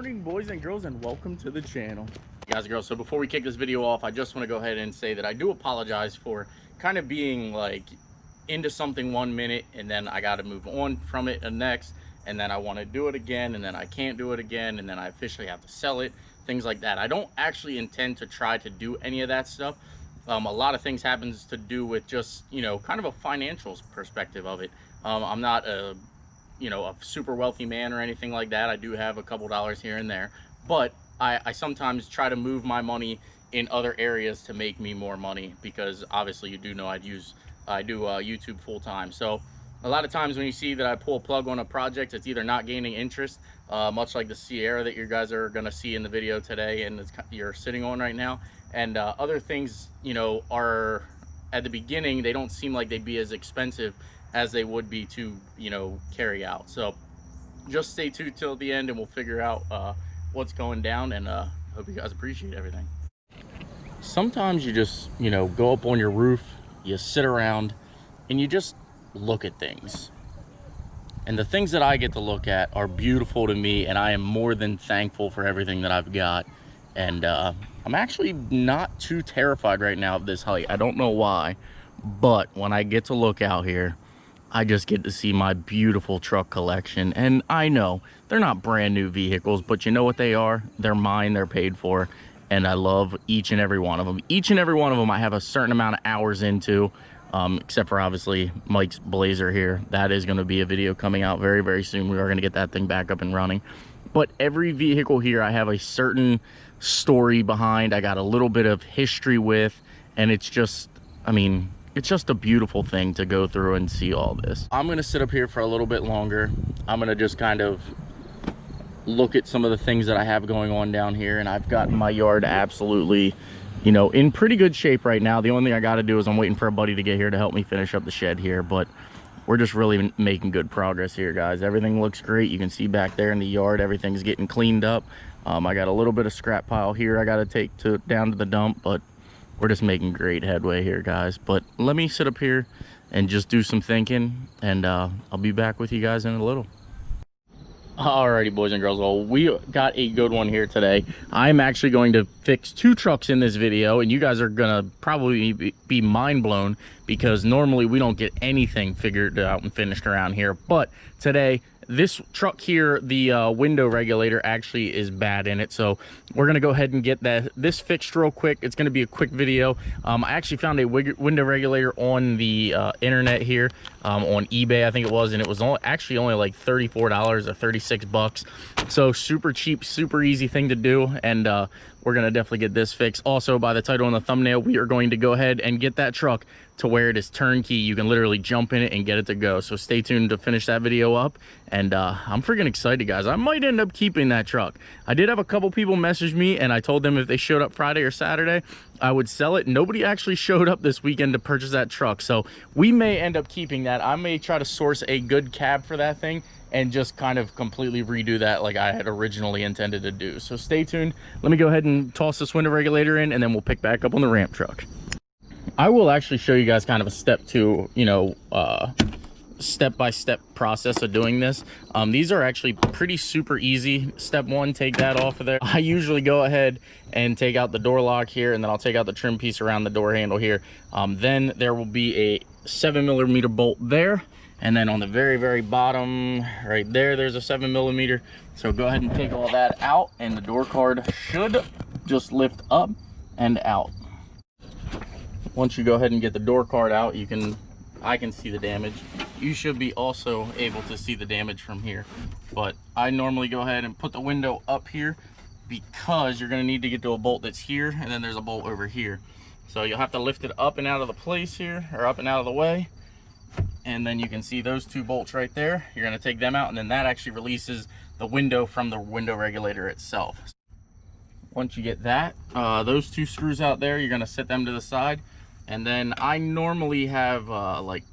morning, boys and girls, and welcome to the channel. Guys and girls, so before we kick this video off, I just want to go ahead and say that I do apologize for kind of being like into something 1 minute and then I got to move on from it the next, and then I want to do it again and then I can't do it again, and then I officially have to sell it, things like that. I don't actually intend to try to do any of that stuff. A lot of things happens to do with just, you know, kind of a financial perspective of it. I'm not a super wealthy man or anything like that. I do have a couple dollars here and there, but I sometimes try to move my money in other areas to make me more money, because obviously you do know I do YouTube full time. So a lot of times when you see that I pull a plug on a project, it's either not gaining interest, much like the Sierra that you guys are going to see in the video today and you're sitting on right now, and other things, you know, are at the beginning, they don't seem like they'd be as expensive as they would be to, you know, carry out. So just stay tuned till the end and we'll figure out what's going down, and hope you guys appreciate everything. Sometimes you just, you know, go up on your roof, you sit around and you just look at things, and the things that I get to look at are beautiful to me, and I am more than thankful for everything that I've got. And I'm actually not too terrified right now of this height. I don't know why, but when I get to look out here, I just get to see my beautiful truck collection. And I know they're not brand new vehicles, but you know what they are? They're mine, they're paid for, and I love each and every one of them. Each and every one of them I have a certain amount of hours into, except for obviously Mike's Blazer here. That is going to be a video coming out very, very soon. We are going to get that thing back up and running. But every vehicle here I have a certain story behind. I got a little bit of history with, and it's just, I mean, it's just a beautiful thing to go through and see all this. I'm gonna sit up here for a little bit longer. I'm gonna just kind of look at some of the things that I have going on down here, and I've gotten my yard absolutely, you know, in pretty good shape right now. The only thing I gotta do is I'm waiting for a buddy to get here to help me finish up the shed here, but we're just really making good progress here, guys. Everything looks great. You can see back there in the yard, everything's getting cleaned up. I got a little bit of scrap pile here I gotta take down to the dump, but we're just making great headway here, guys. But let me sit up here and just do some thinking, and I'll be back with you guys in a little. Alrighty, boys and girls, well, we got a good one here today. I'm actually going to fix 2 trucks in this video, and you guys are gonna probably be mind blown, because normally we don't get anything figured out and finished around here. But today, this truck here, the window regulator actually is bad in it, so we're gonna go ahead and get this fixed real quick. It's gonna be a quick video. I actually found a window regulator on the internet here, on eBay I think it was, and it was actually only like $34 or 36 bucks. So super cheap, super easy thing to do, and we're gonna definitely get this fixed. Also, by the title and the thumbnail, we are going to go ahead and get that truck to where it is turnkey. You can literally jump in it and get it to go. So stay tuned to finish that video up, and I'm freaking excited, guys. I might end up keeping that truck. I did have a couple people message me, and I told them if they showed up Friday or Saturday, I would sell it. Nobody actually showed up this weekend to purchase that truck, so we may end up keeping that. I may try to source a good cab for that thing and just kind of completely redo that like I had originally intended to do. So stay tuned. Let me go ahead and toss this window regulator in, and then we'll pick back up on the ramp truck. I will actually show you guys kind of a step-by-step process of doing this. These are actually pretty super easy. Step 1, take that off of there. I usually go ahead and take out the door lock here, and then I'll take out the trim piece around the door handle here. Then there will be a 7mm bolt there, and then on the very, very bottom right there, there's a 7mm. So go ahead and take all that out, and the door card should just lift up and out. Once you go ahead and get the door card out, I can see the damage. You should be also able to see the damage from here. But I normally go ahead and put the window up here, because you're gonna need to get to a bolt that's here, and then there's a bolt over here. So you'll have to lift it up and out of the place here, or up and out of the way. And then you can see those 2 bolts right there. You're gonna take them out, and then that actually releases the window from the window regulator itself. Once you get that, those 2 screws out there, you're gonna set them to the side. And then I normally have like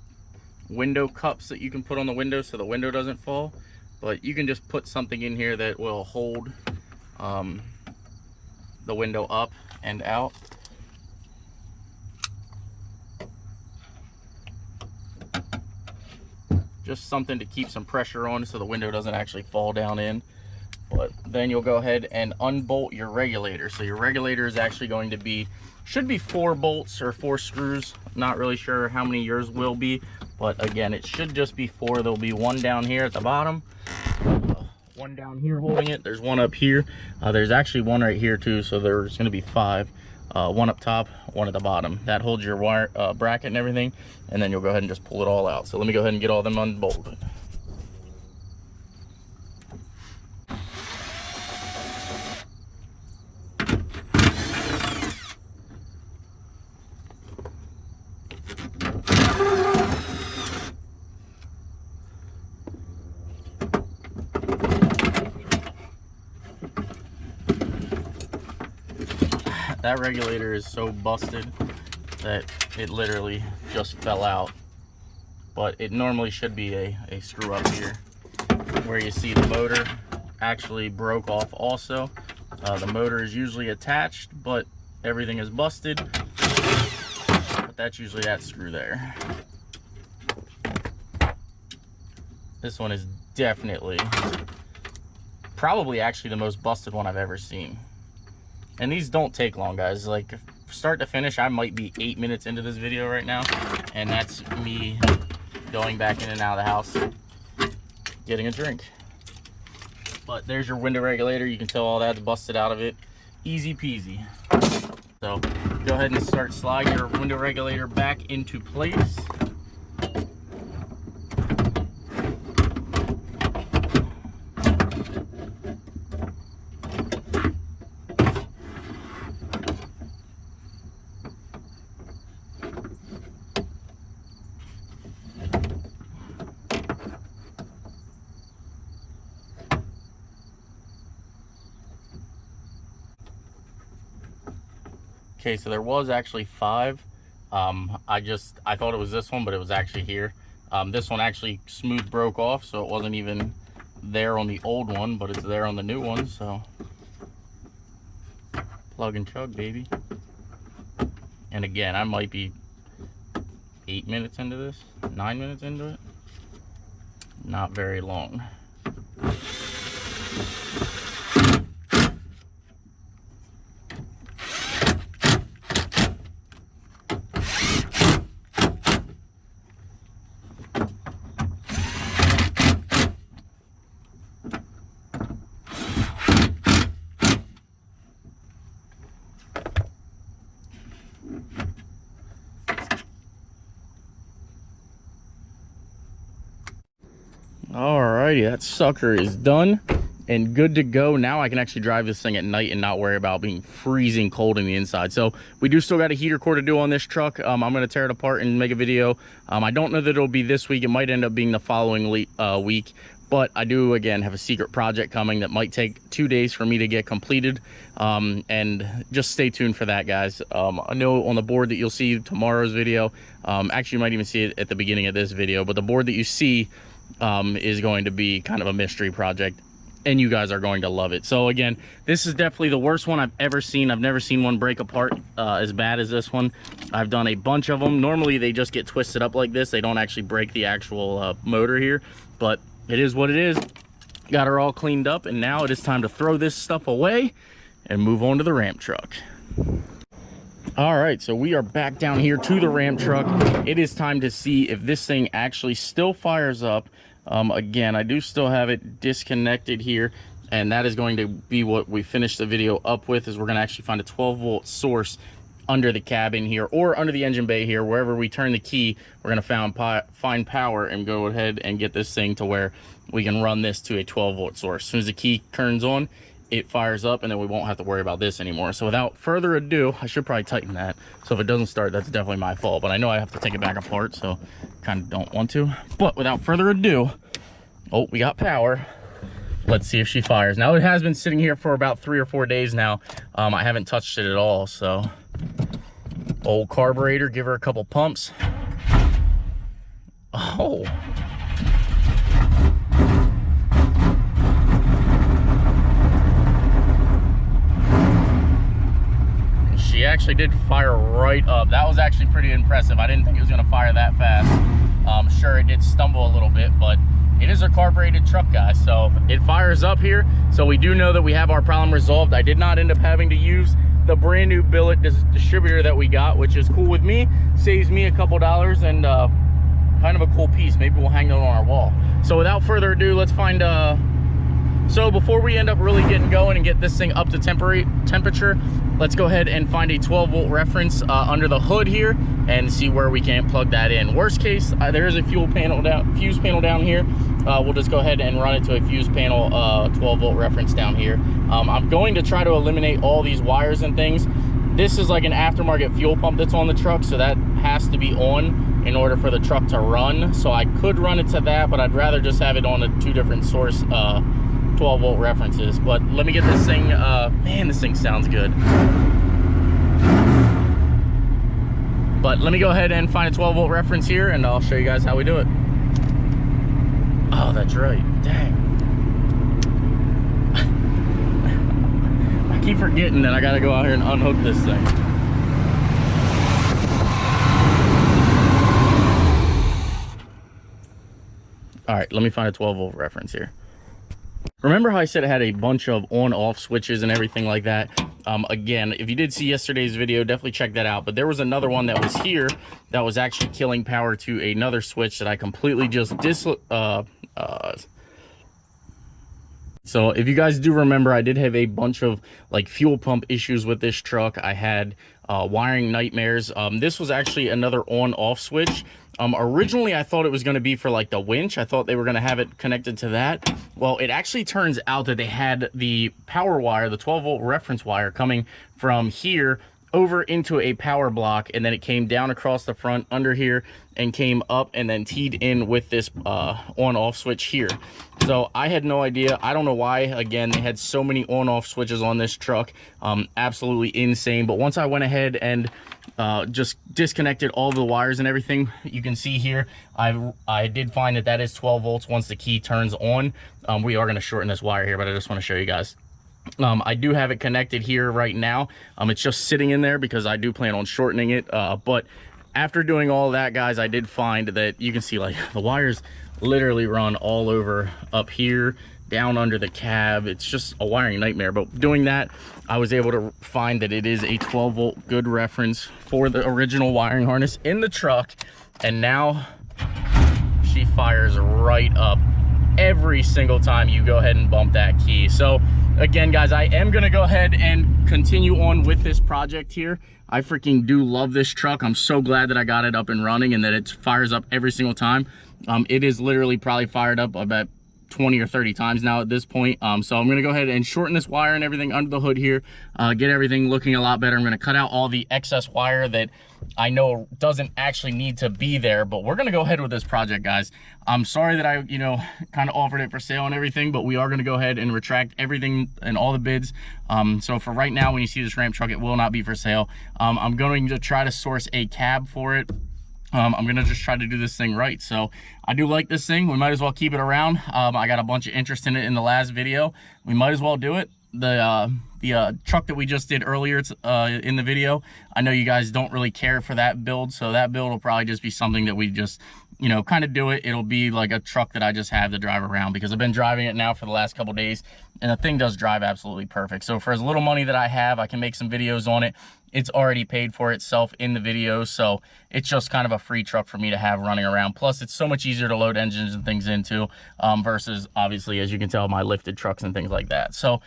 window cups that you can put on the window so the window doesn't fall, but you can just put something in here that will hold the window up and out. Just something to keep some pressure on so the window doesn't actually fall down in. But then you'll go ahead and unbolt your regulator. So your regulator is actually going to be, should be 4 bolts or 4 screws. Not really sure how many yours will be, but again, it should just be 4. There'll be one down here at the bottom, one down here holding it. There's one up here. There's actually one right here too, so there's going to be 5. One up top, one at the bottom. That holds your wire bracket and everything, and then you'll go ahead and just pull it all out. So let me go ahead and get all them unbolted. That regulator is so busted that it literally just fell out. But it normally should be a screw up here where you see the motor actually broke off also. The motor is usually attached, but everything is busted. But that's usually that screw there. This one is definitely, probably actually the most busted one I've ever seen. And these don't take long, guys. Like, start to finish, I might be 8 minutes into this video right now, and that's me going back in and out of the house getting a drink. But there's your window regulator. You can tell all that's busted out of it. Easy peasy. So go ahead and start sliding your window regulator back into place. Okay, so there was actually 5. I thought it was this one, but it was actually here. This one actually smooth broke off, so it wasn't even there on the old one, but it's there on the new one. So plug and chug, baby. And again, I might be 8 minutes into this, 9 minutes into it. Not very long. Alrighty, that sucker is done and good to go. Now I can actually drive this thing at night and not worry about being freezing cold in the inside. So we do still got a heater core to do on this truck. I'm going to tear it apart and make a video. I don't know that it'll be this week. It might end up being the following week. But I do, again, have a secret project coming that might take 2 days for me to get completed. And just stay tuned for that, guys. I know on the board that you'll see tomorrow's video, actually you might even see it at the beginning of this video, but the board that you see is going to be kind of a mystery project, and you guys are going to love it. So again, this is definitely the worst one I've ever seen. I've never seen one break apart as bad as this one. I've done a bunch of them. Normally they just get twisted up like this. They don't actually break the actual motor here, but it is what it is. Got her all cleaned up, and now it is time to throw this stuff away and move on to the ramp truck. All right, so we are back down here to the ramp truck. It is time to see if this thing actually still fires up. Again, I do still have it disconnected here, and that is going to be what we finish the video up with, is we're going to actually find a 12-volt source under the cabin here, or under the engine bay here. Wherever we turn the key, we're going to find power and go ahead and get this thing to where we can run this to a 12-volt source. As soon as the key turns on, it fires up, and then we won't have to worry about this anymore. So without further ado, I should probably tighten that. So if it doesn't start, that's definitely my fault. But I know I have to take it back apart, so kind of don't want to. But without further ado, oh, we got power. Let's see if she fires. Now, it has been sitting here for about 3 or 4 days now. I haven't touched it at all, so. Old carburetor, give her a couple pumps. Oh. She actually did fire right up. That was actually pretty impressive. I didn't think it was going to fire that fast. Sure, it did stumble a little bit, but It is a carbureted truck, guys, so it fires up here. So we do know that we have our problem resolved. I did not end up having to use the brand new billet distributor that we got, which is cool with me. Saves me a couple dollars, and kind of a cool piece. Maybe we'll hang that on our wall. So without further ado, let's find so before we end up really getting going and get this thing up to temperature, let's go ahead and find a 12-volt reference under the hood here and see where we can plug that in. Worst case, there is a fuse panel down here. We'll just go ahead and run it to a fuse panel 12-volt reference down here. I'm going to try to eliminate all these wires and things. This is like an aftermarket fuel pump that's on the truck, so that has to be on in order for the truck to run. So I could run it to that, but I'd rather just have it on a 2 different source 12-volt references. But let me get this thing, man, this thing sounds good. But let me go ahead and find a 12-volt reference here, and I'll show you guys how we do it. Oh, that's right. Dang. I keep forgetting that I gotta go out here and unhook this thing. All right, let me find a 12-volt reference here. Remember how I said it had a bunch of on-off switches and everything like that? Again, if you did see yesterday's video, definitely check that out. But there was another one that was here that was actually killing power to another switch that I completely just so if you guys do remember, I did have a bunch of like fuel pump issues with this truck. I had wiring nightmares. This was actually another on-off switch. Originally, I thought it was going to be for like the winch. I thought they were going to have it connected to that. Well, it actually turns out that they had the power wire, the 12-volt reference wire, coming from here over into a power block, and then it came down across the front under here and came up and then teed in with this on-off switch here. So I had no idea. I don't know why. Again, they had so many on-off switches on this truck. Absolutely insane. But once I went ahead and just disconnected all the wires and everything, you can see here I did find that that is 12 volts once the key turns on. We are going to shorten this wire here, but I just want to show you guys. I do have it connected here right now. It's just sitting in there because I do plan on shortening it. But after doing all that, guys, I did find that you can see like the wires literally run all over up here, down under the cab. It's just a wiring nightmare. But doing that, I was able to find that it is a 12-volt good reference for the original wiring harness in the truck. And now she fires right up every single time you go ahead and bump that key. So again, guys, I am going to go ahead and continue on with this project here. I freaking do love this truck. I'm so glad that I got it up and running and that it fires up every single time. It is literally probably fired up about 20 or 30 times now at this point. So I'm going to go ahead and shorten this wire and everything under the hood here, get everything looking a lot better. I'm going to cut out all the excess wire that I know doesn't actually need to be there, but we're going to go ahead with this project, guys. I'm sorry that I, kind of offered it for sale and everything, but we are going to go ahead and retract everything and all the bids. So for right now, when you see this ramp truck, it will not be for sale. I'm going to try to source a cab for it. I'm gonna just try to do this thing right. So I do like this thing. We might as well keep it around. I got a bunch of interest in it in the last video. We might as well do it. The truck that we just did earlier in the video, I know you guys don't really care for that build, so that build will probably just be something that we just kind of do it. It'll be like a truck that I just have to drive around because I've been driving it now for the last couple days, and the thing does drive absolutely perfect. So for as little money that I have, I can make some videos on it. It's already paid for itself in the video, so it's just kind of a free truck for me to have running around. Plus, it's so much easier to load engines and things into versus, obviously, as you can tell, my lifted trucks and things like that. So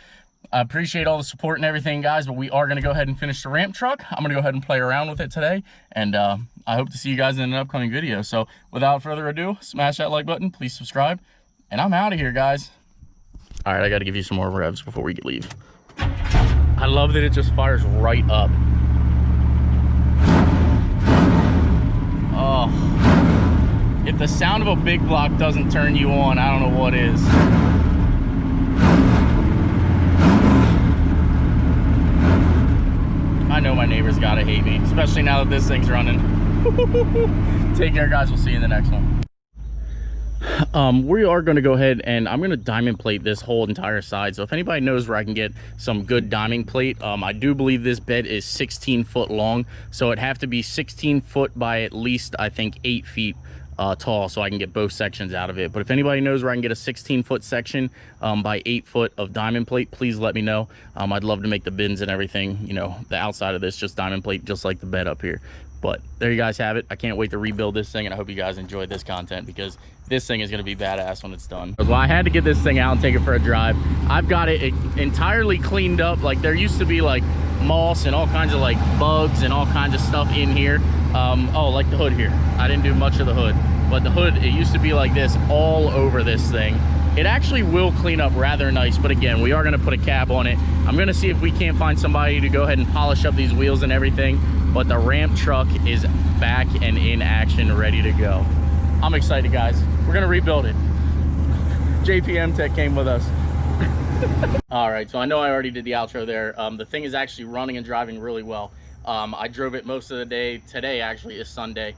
I appreciate all the support and everything, guys, but we are going to go ahead and finish the ramp truck. I'm going to go ahead and play around with it today, and I hope to see you guys in an upcoming video. So without further ado, smash that like button, please subscribe, and I'm out of here, guys. All right, I got to give you some more revs before we leave. I love that it just fires right up. Oh, if the sound of a big block doesn't turn you on, I don't know what is. I know my neighbors gotta hate me, especially now that this thing's running. Take care, guys. We'll see you in the next one. We are going to go ahead and I'm going to diamond plate this whole entire side. So if anybody knows where I can get some good diamond plate, I do believe this bed is 16 foot long, so it'd have to be 16 foot by at least, I think, 8 feet tall, so I can get both sections out of it. But if anybody knows where I can get a 16-foot section by 8 foot of diamond plate, please let me know. I'd love to make the bins and everything, you know, the outside of this just diamond plate, just like the bed up here. But there you guys have it. I can't wait to rebuild this thing, and I hope you guys enjoyed this content, because this thing is going to be badass when it's done. Well, I had to get this thing out and take it for a drive. I've got it entirely cleaned up. Like, there used to be like moss and all kinds of like bugs and all kinds of stuff in here. Oh, like the hood here. I didn't do much of the hood, but the hood, it used to be like this all over this thing. It actually will clean up rather nice, but again, we are going to put a cap on it. I'm going to see if we can't find somebody to go ahead and polish up these wheels and everything. But the ramp truck is back and in action, ready to go. I'm excited, guys. We're gonna rebuild it. JPM Tech came with us. All right, so I know I already did the outro there. The thing is actually running and driving really well. I drove it most of the day. Today actually is Sunday,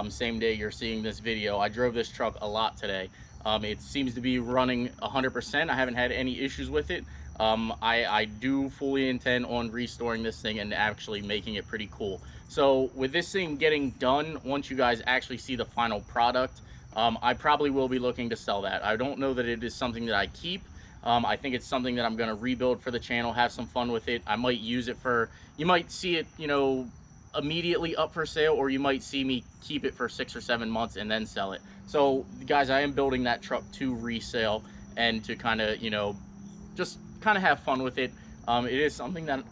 same day you're seeing this video. I drove this truck a lot today. It seems to be running 100%. I haven't had any issues with it. I do fully intend on restoring this thing and actually making it pretty cool. So with this thing getting done, once you guys actually see the final product, I probably will be looking to sell that. I don't know that it is something that I keep. I think it's something that I'm going to rebuild for the channel, have some fun with it. I might use it for, you might see it, you know, immediately up for sale, or you might see me keep it for 6 or 7 months and then sell it. So guys, I am building that truck to resale and to kind of, you know, just kind of have fun with it. It is something that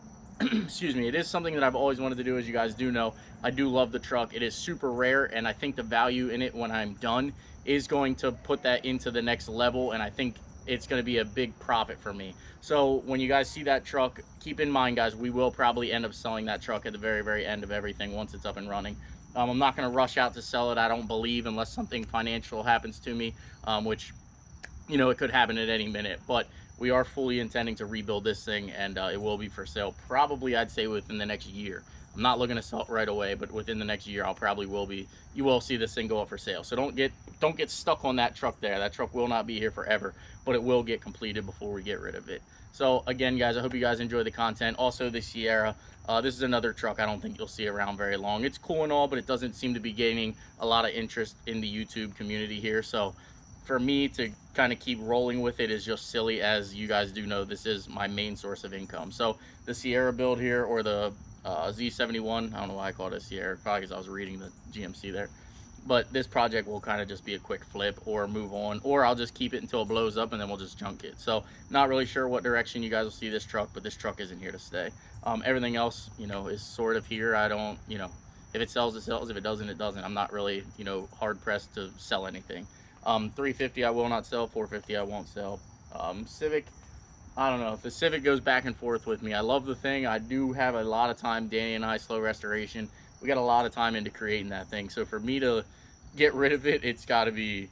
excuse me, it is something that I've always wanted to do. As you guys do know, I do love the truck. It is super rare, and I think the value in it when I'm done is going to put that into the next level, and I think it's going to be a big profit for me. So when you guys see that truck, keep in mind, guys, we will probably end up selling that truck at the very, very end of everything once it's up and running. I'm not going to rush out to sell it, I don't believe, unless something financial happens to me, which, you know, it could happen at any minute. But we are fully intending to rebuild this thing, and it will be for sale probably, I'd say, within the next year. I'm not looking to sell it right away, but within the next year, you will see this thing go up for sale. So don't get stuck on that truck there. That truck will not be here forever, but it will get completed before we get rid of it. So again, guys, I hope you guys enjoy the content. Also, the Sierra, this is another truck I don't think you'll see around very long. It's cool and all, but it doesn't seem to be gaining a lot of interest in the YouTube community here. So for me to kind of keep rolling with it is just silly. As you guys do know, this is my main source of income. So the Sierra build here, or the Z71, I don't know why I called it Sierra, probably because I was reading the GMC there. But this project will kind of just be a quick flip or move on, or I'll just keep it until it blows up and then we'll just junk it. So not really sure what direction you guys will see this truck, but this truck isn't here to stay. Everything else, you know, is sort of here. I don't, you know, if it sells, it sells. If it doesn't, it doesn't. I'm not really, you know, hard pressed to sell anything. 350 I will not sell, 450 I won't sell. Civic, I don't know. If the Civic goes back and forth with me, I love the thing. I do have a lot of time, Danny and I, Slow Restoration, we got a lot of time into creating that thing. So for me to get rid of it, it's got to be,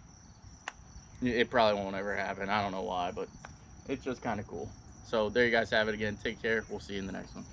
it probably won't ever happen. I don't know why, but it's just kind of cool. So there you guys have it again. Take care. We'll see you in the next one.